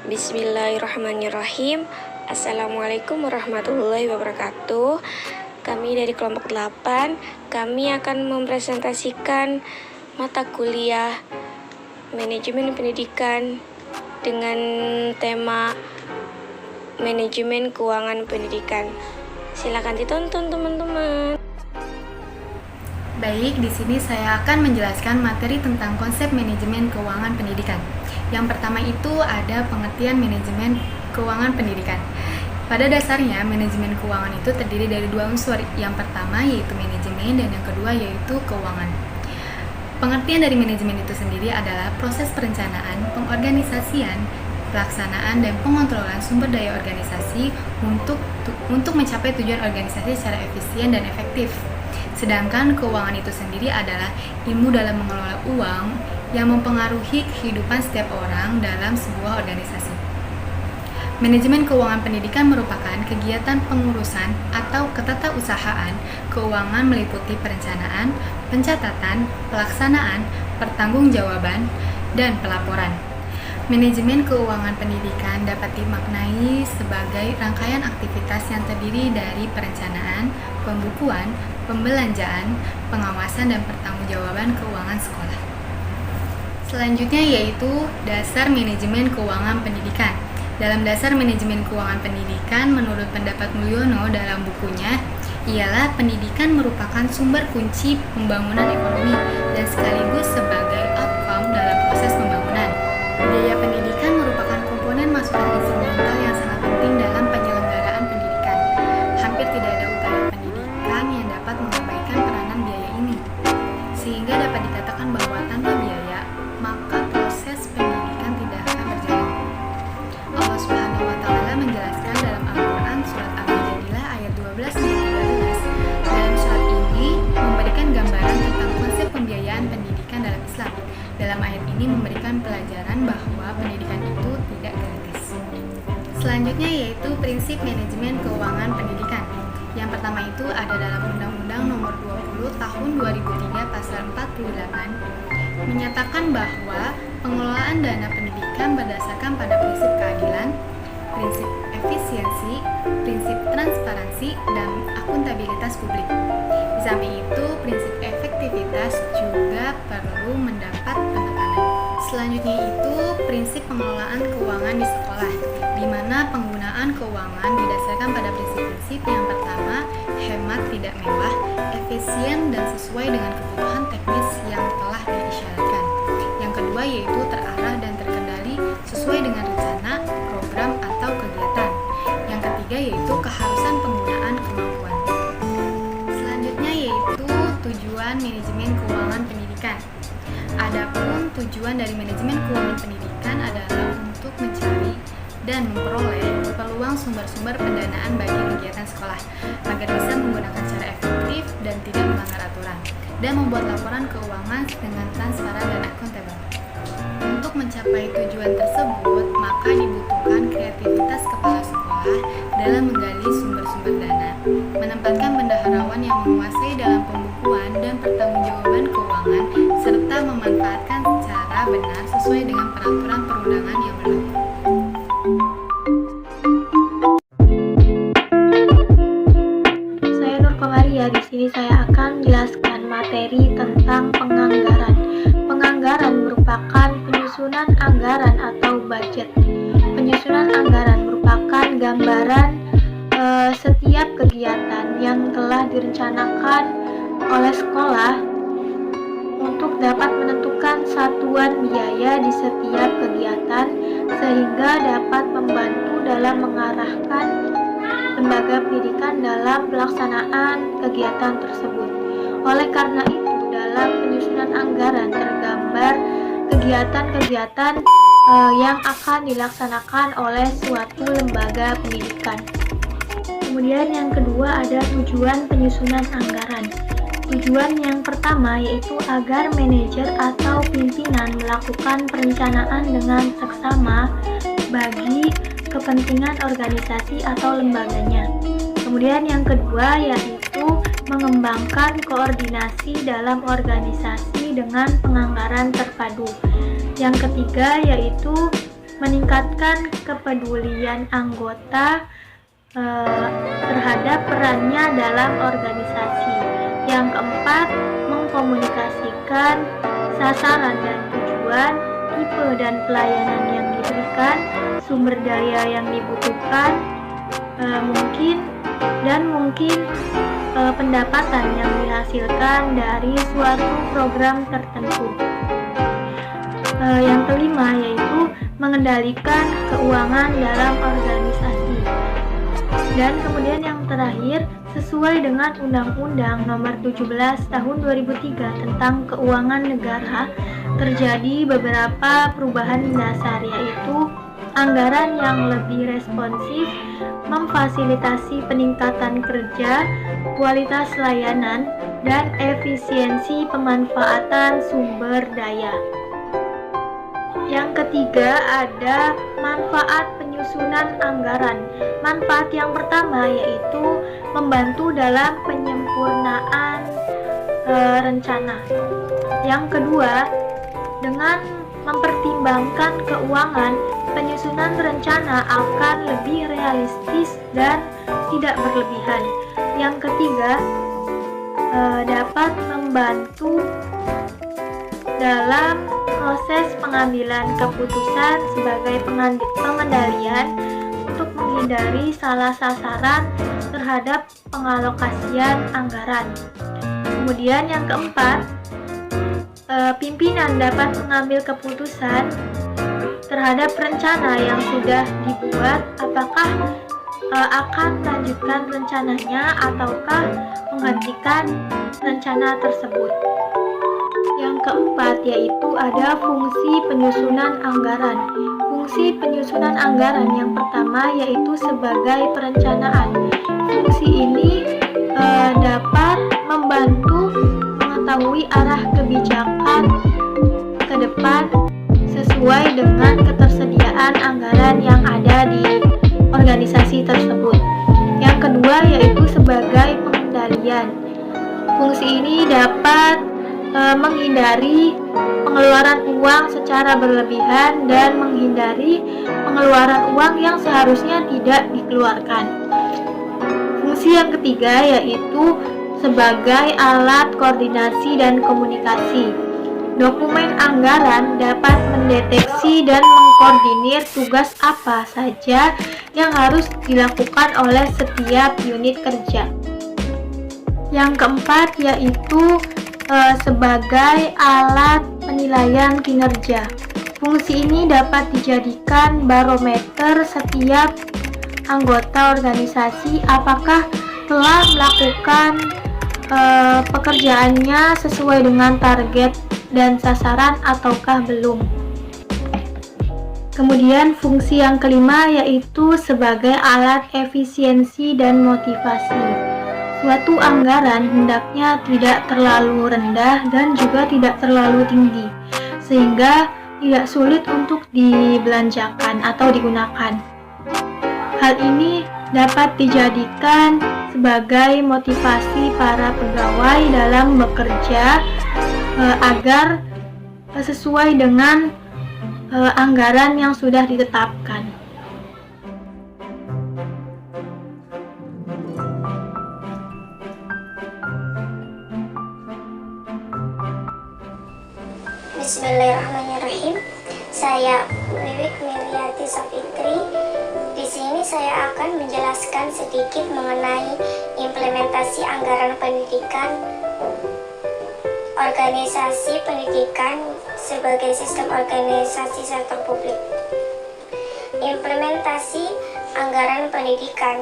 Bismillahirrahmanirrahim. Assalamualaikum warahmatullahi wabarakatuh. Kami dari kelompok 8, kami akan mempresentasikan mata kuliah Manajemen Pendidikan dengan tema Manajemen Keuangan Pendidikan. Silakan ditonton teman-teman. Baik, di sini saya akan menjelaskan materi tentang konsep manajemen keuangan pendidikan. Yang pertama itu ada pengertian manajemen keuangan pendidikan. Pada dasarnya, manajemen keuangan itu terdiri dari dua unsur. Yang pertama yaitu manajemen dan yang kedua yaitu keuangan. Pengertian dari manajemen itu sendiri adalah proses perencanaan, pengorganisasian, pelaksanaan, dan pengontrolan sumber daya organisasi untuk mencapai tujuan organisasi secara efisien dan efektif. Sedangkan keuangan itu sendiri adalah ilmu dalam mengelola uang yang mempengaruhi kehidupan setiap orang dalam sebuah organisasi. Manajemen keuangan pendidikan merupakan kegiatan pengurusan atau ketatausahaan keuangan meliputi perencanaan, pencatatan, pelaksanaan, pertanggungjawaban, dan pelaporan. Manajemen keuangan pendidikan dapat dimaknai sebagai rangkaian aktivitas yang terdiri dari perencanaan, pembukuan, pembelanjaan, pengawasan, dan pertanggungjawaban keuangan sekolah. Selanjutnya yaitu dasar manajemen keuangan pendidikan. Dalam dasar manajemen keuangan pendidikan, menurut pendapat Mulyono dalam bukunya, ialah pendidikan merupakan sumber kunci pembangunan ekonomi dan sekaligus sebagai outcome dalam proses pembangunan. Biaya pendidikan merupakan komponen masukan instrumental yang sangat penting dalam penyelenggaraan pendidikan. Hampir tidak ada upaya pendidikan yang dapat mengabaikan peranan biaya ini, sehingga dapat dikatakan bahwa tanpa biaya, maka proses pendidikan tidak akan berjalan. Allah Subhanahu wa Ta'ala menjelaskan dalam Al-Quran surat Al-Mujadilah ayat 12-13. Dalam surat ini memberikan gambaran tentang konsep pembiayaan pendidikan dalam Islam. Dalam ayat ini memberikan pelajaran bahwa pendidikan itu tidak gratis. Selanjutnya yaitu prinsip manajemen keuangan pendidikan. Yang pertama itu ada dalam Undang-Undang Nomor 20 Tahun 2003 Pasal 48 menyatakan bahwa pengelolaan dana pendidikan berdasarkan pada prinsip keadilan, prinsip efisiensi, prinsip transparansi, dan akuntabilitas publik. Di samping itu, prinsip efektivitas juga perlu mendapat penekanan. Selanjutnya itu prinsip pengelolaan keuangan di sekolah, di mana penggunaan keuangan didasarkan pada prinsip-prinsip yang pertama, hemat tidak mewah, efisien dan sesuai dengan kebutuhan teknis yang telah diisyaratkan. Yang kedua yaitu terarah dan terkendali sesuai dengan rencana, program, atau kegiatan. Yang ketiga yaitu keharusan penggunaan kemampuan. Selanjutnya yaitu tujuan manajemen keuangan pendidikan. Adapun tujuan dari manajemen keuangan pendidikan adalah untuk mencari dan memperoleh peluang sumber-sumber pendanaan bagi kegiatan sekolah agar bisa menggunakan cara efektif dan tidak melanggar aturan, dan membuat laporan keuangan dengan transparan dan akuntabel. Untuk mencapai tujuan tersebut, maka dibutuhkan kreativitas kepala sekolah dalam menggali sumber-sumber dana, menempatkan bendaharawan yang menguasai dalam pembukuan dan pertanggungjawaban keuangan, serta memanfaatkan secara benar sesuai dengan peraturan perundangan yang berlaku. Saya Nur Komaria. Di sini saya akan menjelaskan materi tentang penganggaran. Penganggaran merupakan penyusunan anggaran atau budget. Penyusunan anggaran merupakan gambaran setiap kegiatan yang telah direncanakan oleh sekolah untuk dapat menentukan satuan biaya di setiap kegiatan sehingga dapat membantu dalam mengarahkan lembaga pendidikan dalam pelaksanaan kegiatan tersebut. Oleh karena itu, dalam penyusunan anggaran tergambar kegiatan-kegiatan yang akan dilaksanakan oleh suatu lembaga pendidikan. Kemudian yang kedua ada tujuan penyusunan anggaran. Tujuan yang pertama yaitu agar manajer atau pimpinan melakukan perencanaan dengan seksama bagi kepentingan organisasi atau lembaganya. Kemudian yang kedua yaitu mengembangkan koordinasi dalam organisasi dengan penganggaran terpadu. Yang ketiga yaitu meningkatkan kepedulian anggota terhadap perannya dalam organisasi. Yang keempat, mengkomunikasikan sasaran dan tujuan, tipe dan pelayanan yang diberikan, sumber daya yang dibutuhkan, mungkin pendapatan yang dihasilkan dari suatu program tertentu. Yang kelima yaitu mengendalikan keuangan dalam organisasi. Dan kemudian yang terakhir, sesuai dengan Undang-Undang Nomor 17 Tahun 2003 tentang Keuangan Negara, terjadi beberapa perubahan mendasar, yaitu anggaran yang lebih responsif, memfasilitasi peningkatan kerja, kualitas layanan, dan efisiensi pemanfaatan sumber daya. Yang ketiga ada manfaat penyusunan anggaran. Manfaat yang pertama yaitu membantu dalam penyempurnaan rencana. Yang kedua, dengan mempertimbangkan keuangan, penyusunan rencana akan lebih realistis dan tidak berlebihan. Yang ketiga, dapat membantu dalam proses pengambilan keputusan sebagai pengendalian untuk menghindari salah sasaran terhadap pengalokasian anggaran. Kemudian yang keempat, pimpinan dapat mengambil keputusan terhadap rencana yang sudah dibuat, apakah akan melanjutkan rencananya ataukah menghentikan rencana tersebut. Yang keempat yaitu ada fungsi penyusunan anggaran. Fungsi penyusunan anggaran yang pertama yaitu sebagai perencanaan. Fungsi ini dapat membantu mengetahui arah kebijakan ke depan sesuai dengan ketersediaan anggaran yang ada di organisasi tersebut. Yang kedua yaitu sebagai pengendalian. Fungsi ini dapat menghindari pengeluaran uang secara berlebihan dan menghindari pengeluaran uang yang seharusnya tidak dikeluarkan. Fungsi yang ketiga yaitu sebagai alat koordinasi dan komunikasi. Dokumen anggaran dapat mendeteksi dan mengkoordinir tugas apa saja yang harus dilakukan oleh setiap unit kerja. Yang keempat yaitu sebagai alat penilaian kinerja. Fungsi ini dapat dijadikan barometer setiap anggota organisasi apakah telah melakukan pekerjaannya sesuai dengan target dan sasaran ataukah belum. Kemudian fungsi yang kelima yaitu sebagai alat efisiensi dan motivasi. Suatu anggaran hendaknya tidak terlalu rendah dan juga tidak terlalu tinggi, sehingga tidak sulit untuk dibelanjakan atau digunakan. Hal ini dapat dijadikan sebagai motivasi para pegawai dalam bekerja agar sesuai dengan anggaran yang sudah ditetapkan. Bismillahirrahmanirrahim. Saya Wiwik Miliati Safitri. Di sini saya akan menjelaskan sedikit mengenai implementasi anggaran pendidikan, organisasi pendidikan sebagai sistem organisasi sektor publik. Implementasi anggaran pendidikan.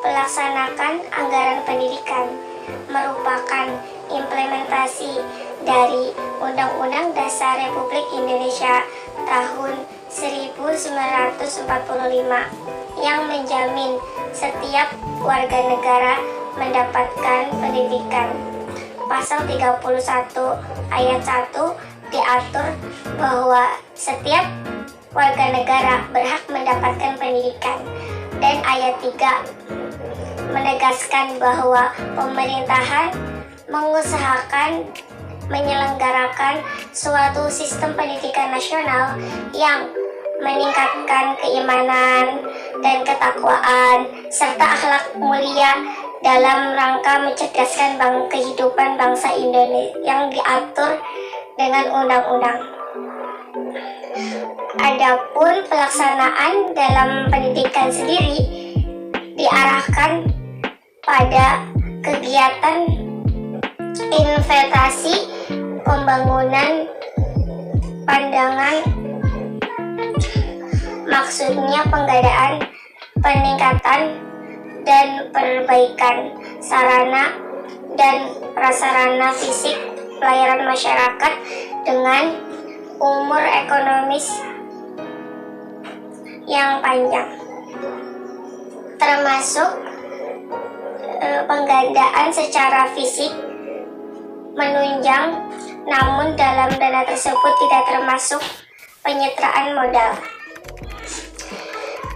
Pelaksanakan anggaran pendidikan merupakan implementasi dari Undang-Undang Dasar Republik Indonesia tahun 1945 yang menjamin setiap warga negara mendapatkan pendidikan. Pasal 31 ayat 1 diatur bahwa setiap warga negara berhak mendapatkan pendidikan, dan ayat 3 menegaskan bahwa pemerintahan mengusahakan menyelenggarakan suatu sistem pendidikan nasional yang meningkatkan keimanan dan ketakwaan, serta akhlak mulia dalam rangka mencerdaskan kehidupan bangsa Indonesia yang diatur dengan undang-undang. Adapun pelaksanaan dalam pendidikan sendiri diarahkan pada kegiatan investasi, pembangunan pandangan, maksudnya penggadaan, peningkatan, dan perbaikan sarana dan prasarana fisik pelayanan masyarakat dengan umur ekonomis yang panjang, termasuk penggandaan secara fisik menunjang, namun dalam dana tersebut tidak termasuk penyetraan modal.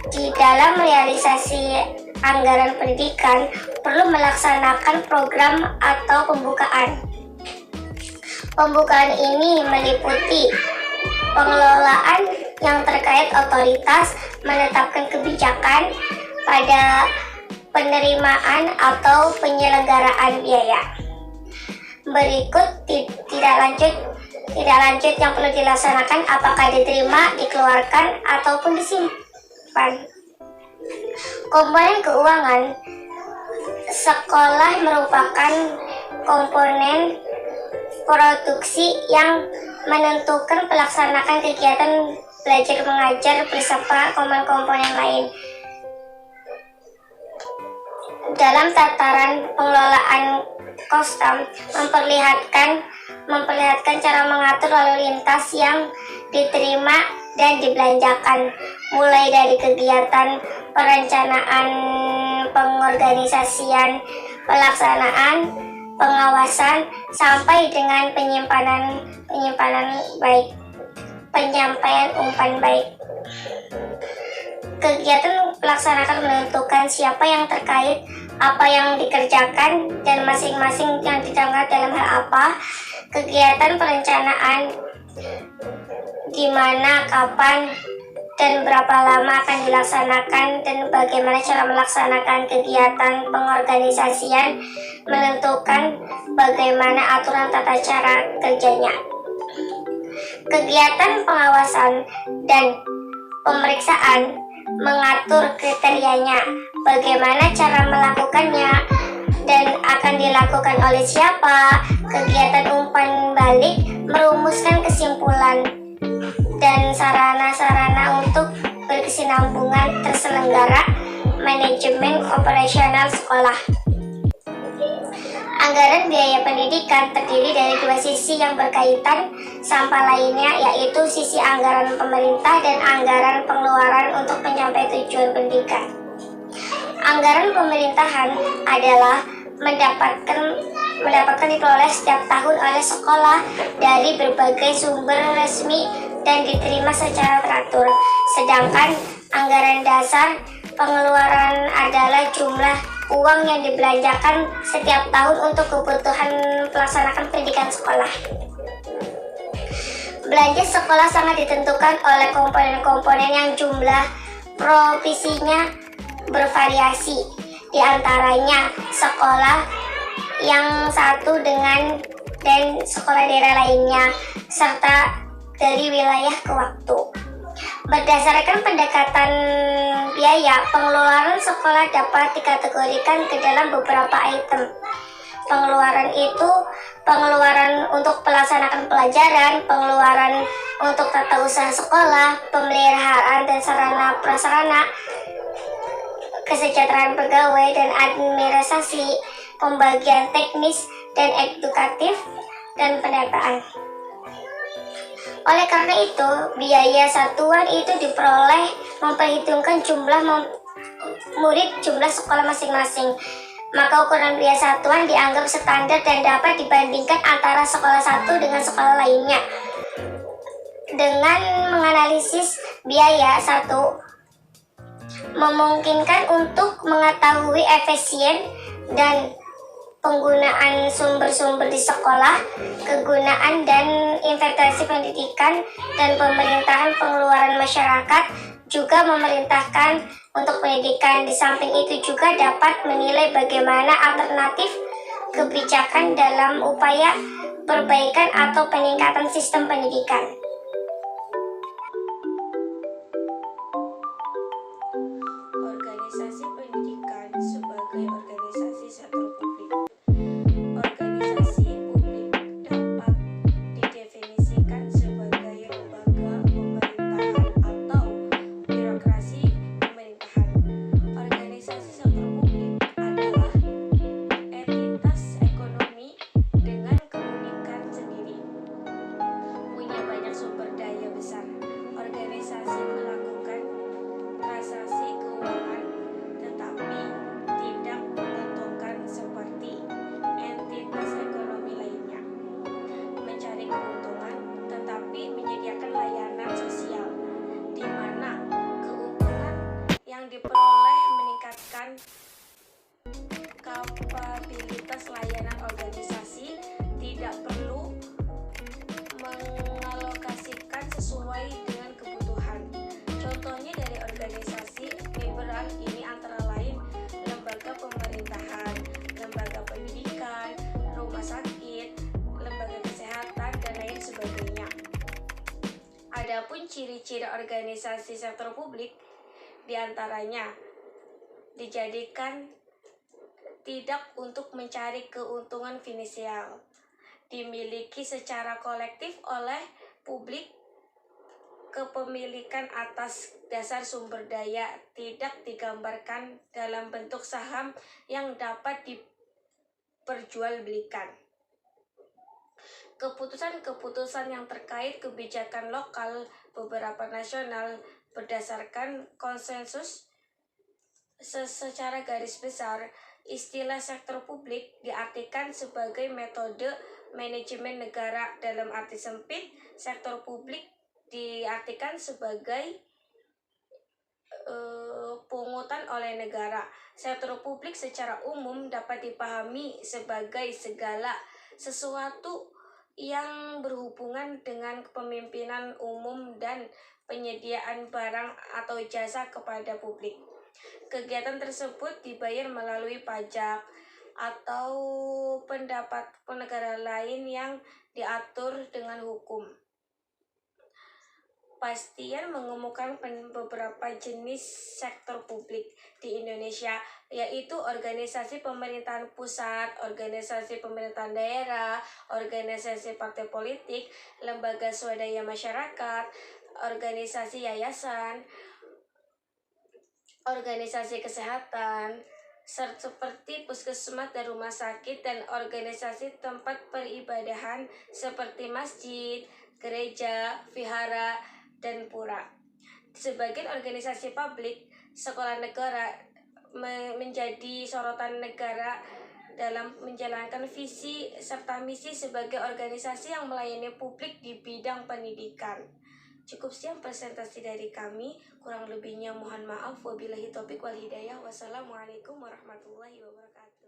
Di dalam realisasi anggaran pendidikan perlu melaksanakan program atau pembukaan. Pembukaan ini meliputi pengelolaan yang terkait otoritas menetapkan kebijakan pada penerimaan atau penyelenggaraan biaya. Berikut tidak lanjut yang perlu dilaksanakan, apakah diterima, dikeluarkan, ataupun disimpan. Komponen keuangan sekolah merupakan komponen produksi yang menentukan pelaksanaan kegiatan belajar mengajar beserta komponen lain. Dalam tataran pengelolaan kostam memperlihatkan cara mengatur lalu lintas yang diterima dan dibelanjakan, mulai dari kegiatan perencanaan, pengorganisasian, pelaksanaan, pengawasan, sampai dengan penyampaian umpan baik. Kegiatan pelaksanaan menentukan siapa yang terkait, apa yang dikerjakan, dan masing-masing yang ditangkap dalam hal apa. Kegiatan perencanaan di mana, kapan, dan berapa lama akan dilaksanakan, dan bagaimana cara melaksanakan kegiatan pengorganisasian menentukan bagaimana aturan tata cara kerjanya. Kegiatan pengawasan dan pemeriksaan mengatur kriterianya, bagaimana cara melakukannya, dan akan dilakukan oleh siapa. Kegiatan umpan balik merumuskan kesimpulan dan sarana-sarana untuk berkesinambungan terselenggara manajemen operasional sekolah. Anggaran biaya pendidikan terdiri dari dua sisi yang berkaitan sama lainnya, yaitu sisi anggaran pemerintah dan anggaran pengeluaran untuk mencapai tujuan pendidikan. Anggaran pemerintahan adalah mendapatkan diperoleh setiap tahun oleh sekolah dari berbagai sumber resmi dan diterima secara teratur. Sedangkan anggaran dasar pengeluaran adalah jumlah uang yang dibelanjakan setiap tahun untuk kebutuhan pelaksanaan pendidikan sekolah. Belanja sekolah sangat ditentukan oleh komponen-komponen yang jumlah provisinya bervariasi. Di antaranya sekolah yang satu dan sekolah daerah lainnya, serta dari wilayah ke waktu. Berdasarkan pendekatan biaya, pengeluaran sekolah dapat dikategorikan ke dalam beberapa item. Pengeluaran itu pengeluaran untuk pelaksanaan pelajaran, pengeluaran untuk tata usaha sekolah, pemeliharaan dan sarana prasarana, kesejahteraan pegawai dan administrasi, pembagian teknis dan edukatif, dan pendataan. Oleh karena itu, biaya satuan itu diperoleh memperhitungkan jumlah murid jumlah sekolah masing-masing. Maka ukuran biaya satuan dianggap standar dan dapat dibandingkan antara sekolah satu dengan sekolah lainnya. Dengan menganalisis biaya satu, memungkinkan untuk mengetahui efisien dan penggunaan sumber-sumber di sekolah, kegunaan dan investasi pendidikan, dan pemerintahan pengeluaran masyarakat juga memerintahkan untuk pendidikan. Di samping itu juga dapat menilai bagaimana alternatif kebijakan dalam upaya perbaikan atau peningkatan sistem pendidikan. Organisasi pendidikan sebagai organisasi sektor publik. Organisasi publik dapat didefinisikan sebagai lembaga pemerintahan atau birokrasi pemerintahan. Organisasi sektor publik adalah entitas ekonomi dengan keunikan sendiri, punya banyak sumber daya besar. Organisasi melakukan transaksi keuangan tetapi tidak menguntungkan seperti entitas ekonomi lainnya, mencari keuntungan tetapi menyediakan layanan sosial di mana keuntungan yang diperoleh meningkatkan kapabilitas layanan. Organisasi tidak perlu mengalokasikan sesuai dengan kebutuhan. Contohnya dari organisasi liberal ini antara lain lembaga pemerintahan, lembaga pendidikan, rumah sakit, lembaga kesehatan, dan lain sebagainya. Adapun ciri-ciri organisasi sektor publik diantaranya dijadikan tidak untuk mencari keuntungan finansial, dimiliki secara kolektif oleh publik, kepemilikan atas dasar sumber daya, tidak digambarkan dalam bentuk saham yang dapat diperjualbelikan. Keputusan-keputusan yang terkait kebijakan lokal beberapa nasional berdasarkan konsensus. Secara garis besar, istilah sektor publik diartikan sebagai metode manajemen negara. Dalam arti sempit, sektor publik diartikan sebagai pungutan oleh negara. Sektor publik secara umum dapat dipahami sebagai segala sesuatu yang berhubungan dengan kepemimpinan umum dan penyediaan barang atau jasa kepada publik. Kegiatan tersebut dibayar melalui pajak atau pendapatan negara lain yang diatur dengan hukum. Bastian mengemukakan beberapa jenis sektor publik di Indonesia, yaitu organisasi pemerintahan pusat, organisasi pemerintahan daerah, organisasi partai politik, lembaga swadaya masyarakat, organisasi yayasan, organisasi kesehatan, seperti puskesmas dan rumah sakit, dan organisasi tempat peribadahan seperti masjid, gereja, vihara, dan pura. Sebagian organisasi publik, sekolah negara menjadi sorotan negara dalam menjalankan visi serta misi sebagai organisasi yang melayani publik di bidang pendidikan. Cukup sekian presentasi dari kami, kurang lebihnya mohon maaf. Wabillahi taufiq wal hidayah. Wassalamualaikum warahmatullahi wabarakatuh.